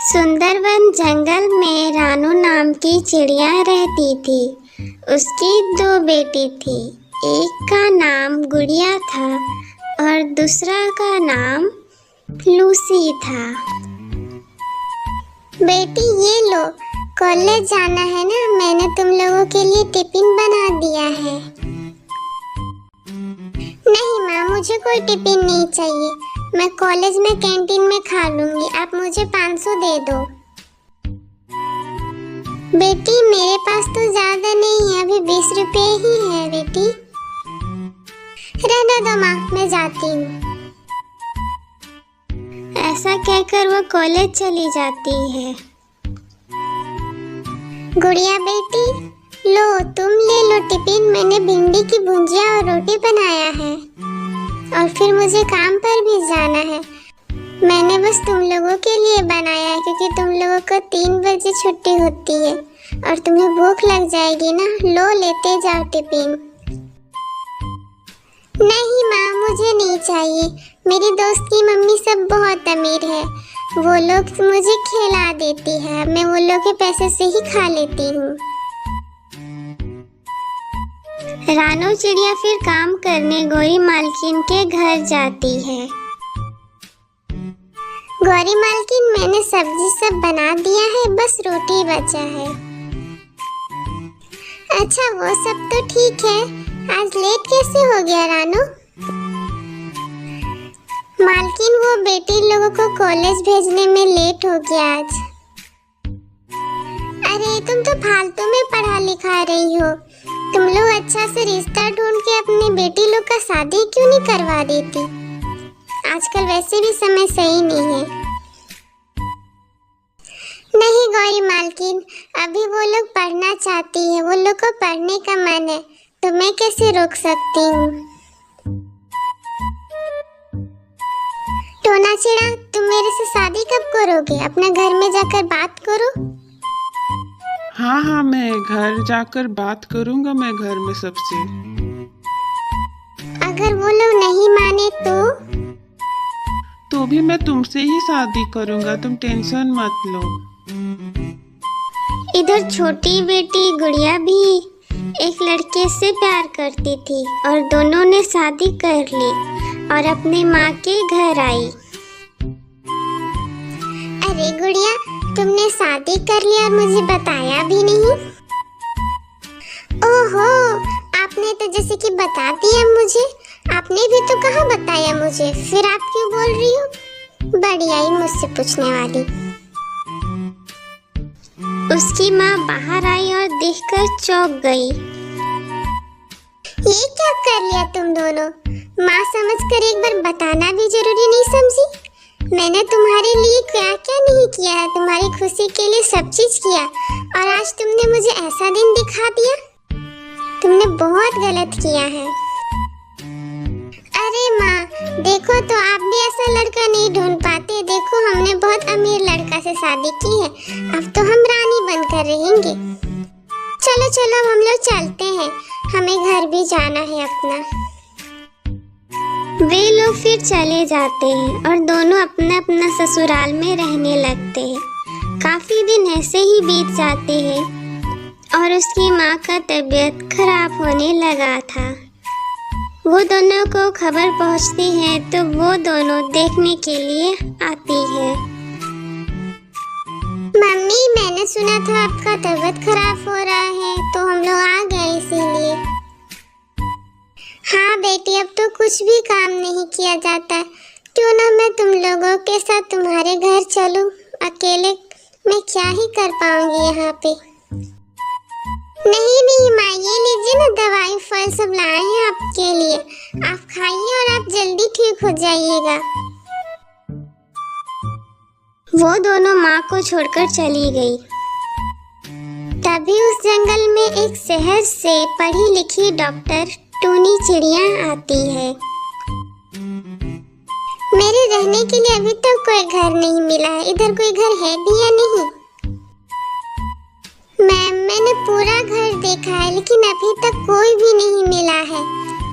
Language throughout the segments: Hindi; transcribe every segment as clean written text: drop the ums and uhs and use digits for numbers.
सुंदरवन जंगल में रानू नाम की चिड़िया रहती थी। उसकी दो बेटी थी। एक का नाम गुड़िया था और दूसरा का नाम लूसी था। बेटी ये लो, कॉलेज जाना है ना, मैंने तुम लोगों के लिए टिफिन बना दिया है। नहीं माँ, मुझे कोई टिफिन नहीं चाहिए, मैं कॉलेज में कैंटीन में खा लूंगी। आप मुझे 500 दे दो। बेटी मेरे पास तो ज्यादा नहीं है, अभी 20 रुपए ही है बेटी। रहने दो माँ, मैं जाती हूँ। ऐसा कहकर वो कॉलेज चली जाती है। गुड़िया बेटी लो, तुम ले लो टिफिन, मैंने भिंडी की भुंजिया और रोटी बनाया है और फिर मुझे काम पर भी जाना है। मैंने बस तुम लोगों के लिए बनाया है क्योंकि तुम लोगों को 3 बजे छुट्टी होती है और तुम्हें भूख लग जाएगी ना। लो, लेते जाओ टिफिन। नहीं माँ, मुझे नहीं चाहिए, मेरी दोस्त की मम्मी सब बहुत अमीर है, वो लोग मुझे खिला देती है, मैं वो लोग के पैसे से ही खा लेती हूँ। रानू चिड़िया फिर काम करने गौरी मालकिन के घर जाती है। गौरी मालकिन, मैंने सब्जी सब बना दिया है, बस रोटी बचा है। अच्छा, वो सब तो ठीक है, आज लेट कैसे हो गया रानू? मालकिन, वो बेटी लोगों को कॉलेज भेजने में लेट हो गया आज। अरे तुम तो फालतू में पढ़ा लिखा रही हो, तुम लोग अच्छा से रिश्ता ढूंढ के अपनी बेटी लोग का शादी क्यों नहीं करवा देती? आजकल वैसे भी समय सही नहीं है। नहीं गौरी मालकिन, अभी वो लोग पढ़ना चाहती है, वो लोग को पढ़ने का मन है, तो मैं कैसे रोक सकती हूँ? टोना चिड़ा, तुम मेरे से शादी कब करोगे? अपने घर में जाकर बात करो। हाँ, मैं घर जाकर बात करूंगा, मैं घर में सबसे। अगर वो लोग नहीं माने तो भी मैं तुमसे ही शादी करूंगा, तुम टेंशन मत लो। इधर छोटी बेटी गुड़िया भी एक लड़के से प्यार करती थी और दोनों ने शादी कर ली और अपनी माँ के घर आई। अरे गुड़िया, तुमने शादी कर लिया और मुझे बताया भी नहीं। ओहो, आपने तो जैसे कि बता दिया मुझे, आपने भी तो कहाँ बताया मुझे, फिर आप क्यों बोल रही हो? बड़ी आई मुझसे पूछने वाली। उसकी माँ बाहर आई और देखकर चौंक गई। ये क्या कर लिया तुम दोनों? माँ समझकर एक बार बताना भी जरूरी नहीं समझी? मैंने तुम्हारे लिए क्या क्या नहीं किया है, तुम्हारी खुशी के लिए सब चीज किया और आज तुमने मुझे ऐसा दिन दिखा दिया। तुमने बहुत गलत किया है। अरे माँ देखो, तो आप भी ऐसा लड़का नहीं ढूंढ पाते? देखो, हमने बहुत अमीर लड़का से शादी की है, अब तो हम रानी बनकर रहेंगे। चलो चलो, हम लोग चलते हैं, हमें घर भी जाना है अपना। वे लोग फिर चले जाते हैं और दोनों अपना अपना ससुराल में रहने लगते हैं। काफी दिन ऐसे ही बीत जाते हैं और उसकी माँ का तबीयत खराब होने लगा था। वो दोनों को खबर पहुंचती है तो वो दोनों देखने के लिए आती है। मम्मी, मैंने सुना था आपका तबीयत खराब हो रहा है, तो हम लोग आ गए इसीलिए। हाँ बेटी, अब तो कुछ भी काम नहीं किया जाता, क्यों ना मैं तुम लोगों के साथ तुम्हारे घर चलूं? अकेले मैं क्या ही कर पाऊंगी यहाँ पे। नहीं नहीं माँ, ये लीजिए ना, दवाई फल सब लाए हैं आपके लिए, आप खाइए और आप जल्दी ठीक हो जाइएगा। वो दोनों माँ को छोड़कर चली गई। तभी उस जंगल में एक शहर से पढ़ी लिखी डॉक्टर टूनी चिड़िया आती है। मेरे रहने के लिए अभी तक कोई घर नहीं मिला है, इधर कोई घर है भी या नहीं? मैंने पूरा घर देखा है लेकिन अभी तक कोई भी नहीं मिला है,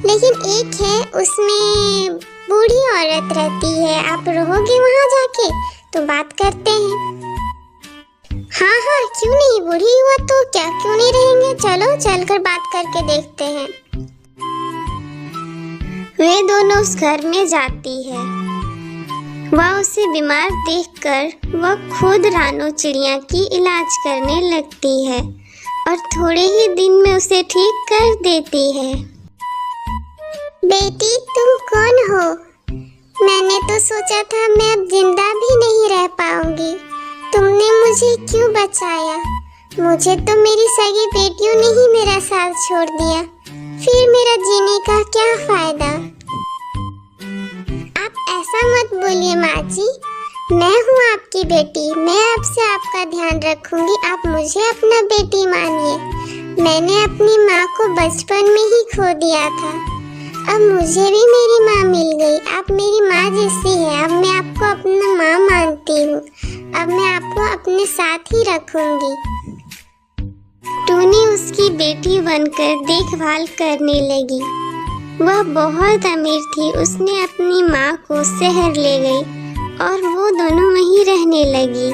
लेकिन एक है, उसमें बूढ़ी औरत रहती है, आप रहोगे वहाँ जाके? तो बात करते हैं। हाँ हाँ, क्यों नहीं, बूढ़ी हुआ तो क्या, क्यों नहीं रहेंगे, चलो चलकर बात करके देखते हैं। वे दोनों उस घर में जाती है। वह उसे बीमार देखकर वह खुद रानो चिड़िया की इलाज करने लगती है और थोड़े ही दिन में उसे ठीक कर देती है। बेटी, तुम कौन हो? मैंने तो सोचा था मैं अब जिंदा भी नहीं रह पाऊंगी। तुमने मुझे क्यों बचाया? मुझे तो मेरी सगी बेटियों ने ही मेरा साथ छोड़ दिया, फिर मेरा जीने का क्या फायदा? आप ऐसा मत बोलिए माँ जी, मैं हूँ आपकी बेटी, मैं आपसे आपका ध्यान रखूंगी, आप मुझे अपना बेटी मानिए। मैंने अपनी माँ को बचपन में ही खो दिया था, अब मुझे भी मेरी माँ मिल गई। आप मेरी माँ जैसी है, अब मैं आपको अपना माँ मानती हूँ, अब मैं आपको अपने साथ ही रखूंगी। टूनी उसकी बेटी बनकर देखभाल करने लगी। वह बहुत अमीर थी, उसने अपनी माँ को शहर ले गई और वो दोनों वहीं रहने लगी।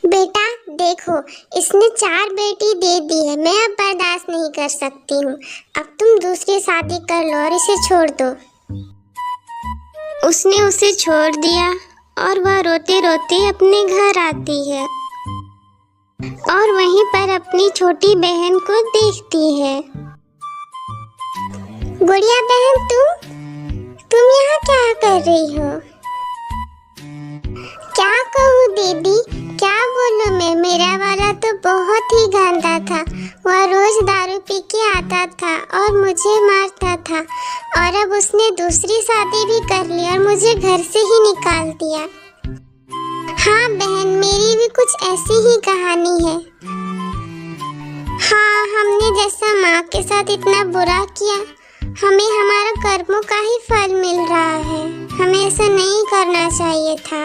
बेटा देखो, इसने 4 बेटी दे दी है, मैं अब बर्दाश्त नहीं कर सकती हूँ, अब तुम दूसरी शादी कर लो और इसे छोड़ दो। उसने उसे छोड़ दिया और वह रोते रोते अपने घर आती है और वहीं पर अपनी छोटी बहन को देखती है। गुड़िया बहन, तुम यहाँ क्या कर रही हो? क्या कहूँ दीदी, क्या बोलूँ मैं, मेरा वाला तो बहुत ही गंदा था। वह रोज दारू पी के आता था और मुझे मारता था, और अब उसने दूसरी शादी भी कर ली और मुझे घर से ही निकाल दिया। हाँ बहन, मेरी भी कुछ ऐसी ही कहानी है। हाँ, हमने जैसा माँ के साथ इतना बुरा किया, हमें हमारा कर्मों का ही फल मिल रहा है। हमें ऐसा नहीं करना चाहिए था।